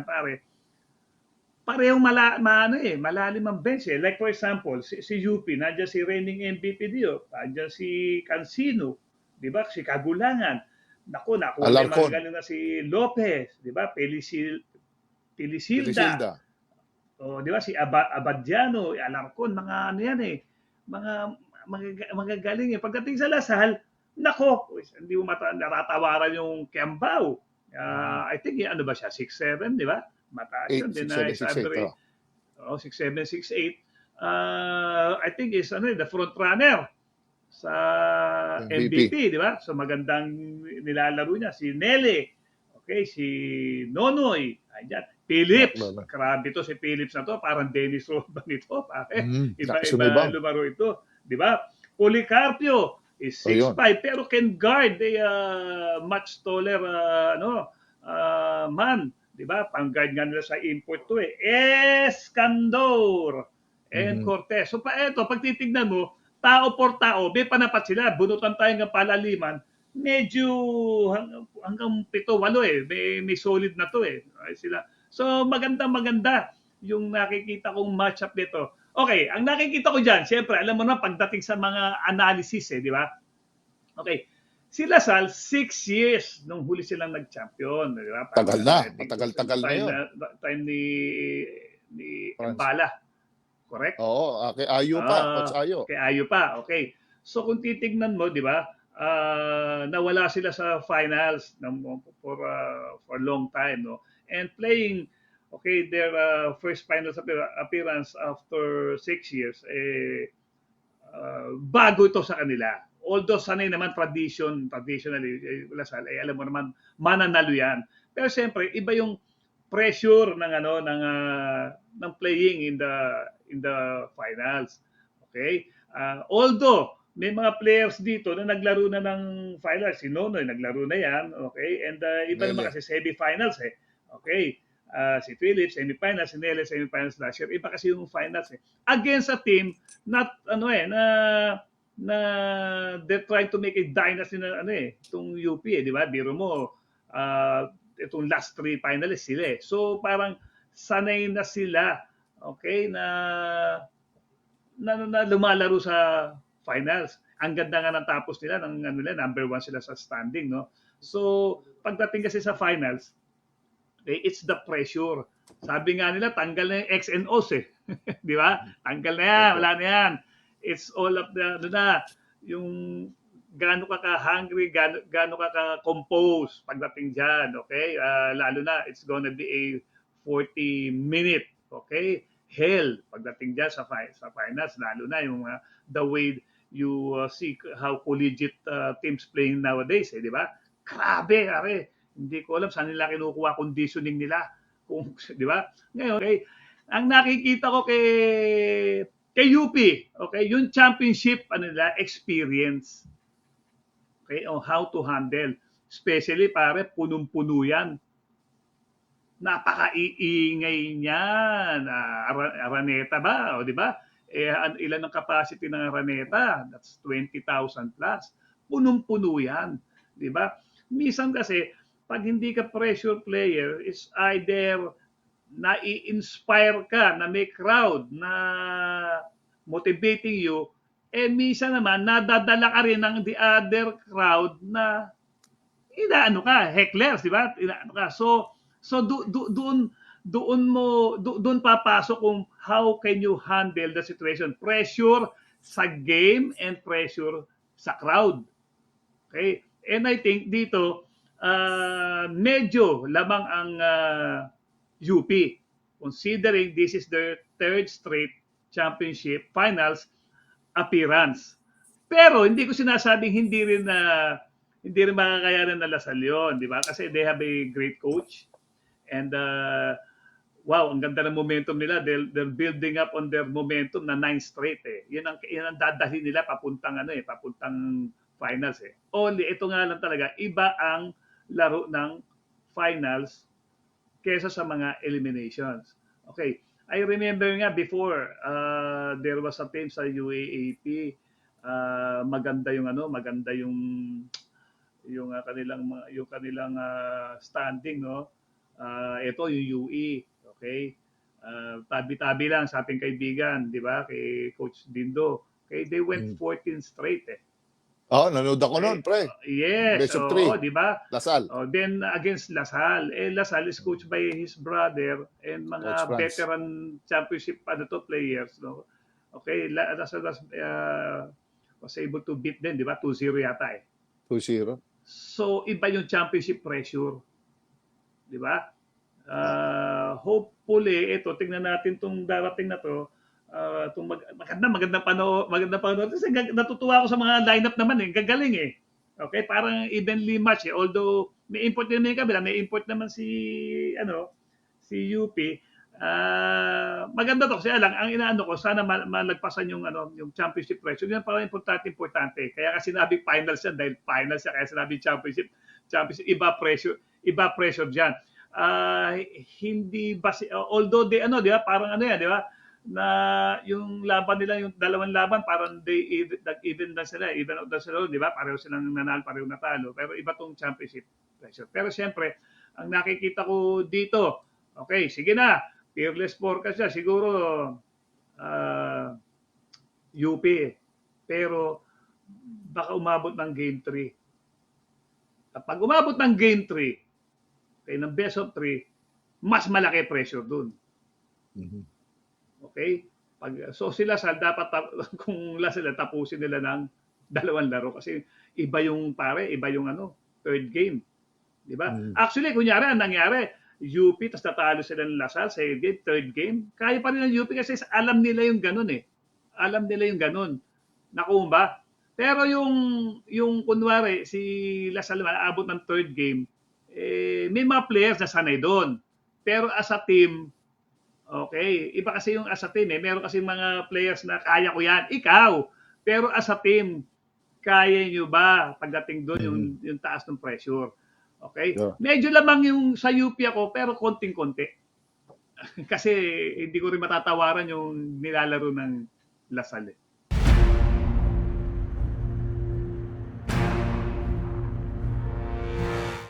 pare, parehong malalim ang bench eh. Like for example, si UP, nandiyan si reigning MVP Dio, nandiyan si Cancino, di ba? Si Kagulangan. Naku, nakuha na yung Alarcon, magagaling na si Lopez, di ba? Pelisilda, Pilisilda. o di ba? Si Abadiano, Alarcon, mga ano yan eh. Mga magagaling eh. Pagdating sa Lasal, nako, hindi mo natatawaran yung Kiambao. I think, ano ba siya, 6'7", di ba? Mataas 8, yun. Then 6, 7, is 6, 8. average, 6'7", 6'8". I think is the front runner sa MVP. MVP, di ba? So magandang nilalaro niya si Nele. Okay, si Nonoy. Ayan. Phillips. Grabe to si Phillips na to. Parang Dennis Rodman ito. Iba-iba Sumibang. lumaro ito. Di ba? Policarpio is 6'5", pero can guard a much taller man. Di ba? Pang-guard nga nila sa import to eh. Escandor and Cortez. So eto, pag titignan mo, tao por tao, may panapat sila. Bunutan tayo ng palaliman. Medyo hanggang 7-8 eh. May solid na to eh. Sila. So maganda yung nakikita kong matchup nito. Okay, ang nakikita ko dyan, siyempre, alam mo na pagdating sa mga analysis eh, di ba? Okay, si Lasal, 6 years nung huli silang nag-champion. Di ba? Tagal na. Matagal-tagal na yun. Time ni Embala. Correct? Oo, kay Ayo pa. Coach Ayo. Kay Ayo pa, okay. So kung titignan mo, di ba, nawala sila sa finals for a long time, no? And playing, okay, their first finals appearance after 6 years, bago ito sa kanila. Although sanay naman traditionally, Lasal, alam mo naman, mananalo yan. Pero siyempre, iba yung pressure ng playing in the finals. Okay? Although may mga players dito na naglaro na ng finals, si Nonoy naglaro na yan, okay? And iba naman kasi semi-finals eh. Okay? Si Phillips semi-finals, si Nele semi-finals last year. Iba kasi yung finals eh. Against a team na they're trying to make a dynasty na itong UP eh, di ba? Biro mo itong last 3 finalists sila eh. So parang sanay na sila, okay, na lumalaro sa finals. Ang ganda nga ng tapos nila ng number 1 sila sa standing, no? So pagdating kasi sa finals, it's the pressure. Sabi nga nila, tanggal na yung X and O's eh. Di ba? Tanggal na yan, wala na yan. It's all of yung gaano ka ka-hungry, gaano ka ka-compose pagdating dyan, okay? Lalo na, it's gonna be a 40-minute, okay? Hell pagdating dyan sa finals, lalo na yung the way you see how collegiate teams playing nowadays, di ba? Grabe, hindi ko alam saan nila kinukuha conditioning nila. Di ba? Ngayon, okay, ang nakikita ko kay UP, okay, yung championship nila experience. Okay, on how to handle. Especially pare, punong-puno yan. Napaka-iingay niyan. Araneta ba? O, di ba? Ilan ang capacity ng Araneta? That's 20,000 plus. Punong-puno yan. Di ba? Minsan kasi, pag hindi ka pressure player, is either na-i-inspire ka na may crowd na motivating you, minsan naman, nadadala ka rin ng the other crowd na inaano ka, hecklers, di ba? Inaano ka. So doon papasok kung how can you handle the situation. Pressure sa game and pressure sa crowd. Okay? And I think dito, medyo lamang ang UP. Considering this is their 3rd straight championship finals appearance. Pero hindi ko sinasabing hindi rin makakayanan na Lasal yun, di ba? Kasi they have a great coach. And wow, ang ganda ng momentum nila. They're building up on their momentum na 9 straight eh. Yan ang dadalhin nila papuntang papuntang finals eh. Only ito nga lang talaga, iba ang laro ng finals kesa sa mga eliminations. Okay. I remember nga before there was a team sa UAAP, maganda yung kanilang standing, no. Ito yung UE, okay? Tabi-tabi lang sa ating kaibigan, di ba? Kay Coach Dindo. Okay, they went 14 straight eh. Nanood ako Okay? noon, pre. Yes, Best of oo, 3. di ba? Lasal. Then against Lasal. Lasal is coached by his brother and Coach mga Franz. veteran championship players, no? Okay, Lasal was able to beat them, di ba? 2-0 yata eh. 2-0. So, iba yung championship pressure. Di ba? Hopefully, ito, tingnan natin itong darating na to. Magandang panahon. Kasi natutuwa ako sa mga lineup naman eh. Gagaling eh. Okay, parang evenly match eh. Although may import din naman yung kabila, may import naman si UP. Maganda to kasi lang ang inaano ko sana malagpasan yung yung championship pressure. Yan parang importante. Kaya kasi sinabing finals yan dahil finals yan kaya sinabing championship iba pressure diyan. Hindi base although di ba parang di ba na yung laban nila yung dalawang laban parang even na sila di ba pareho silang nanalo pareho natalo pero iba tong championship pressure pero siyempre ang nakikita ko dito okay sige na fearless forecast siya siguro UP pero baka umabot ng game 3 kapag umabot ng game 3 ng best of 3, mas malaki pressure dun. Okay? So sila dapat kung sila tapusin nila ng 2 laro kasi iba yung third game. Di ba? Actually, kunyari, ang nangyari, UP, tas natalo sila ng Lasal sa game, third game, kaya pa rin ng UP kasi alam nila yung ganun eh. Alam nila yung ganun. Naku ba? Pero yung kunwari, si Lasal abot ng third game, may mga players na sanay doon. Pero as a team, okay, iba kasi yung as a team eh. Meron kasi mga players na kaya ko yan. Ikaw. Pero as a team, kaya nyo ba pagdating doon yung taas ng pressure? Okay? Yeah. Medyo lamang yung sa UP ako, pero konting-konti. Kasi hindi ko rin matatawaran yung nilalaro ng Lasal eh.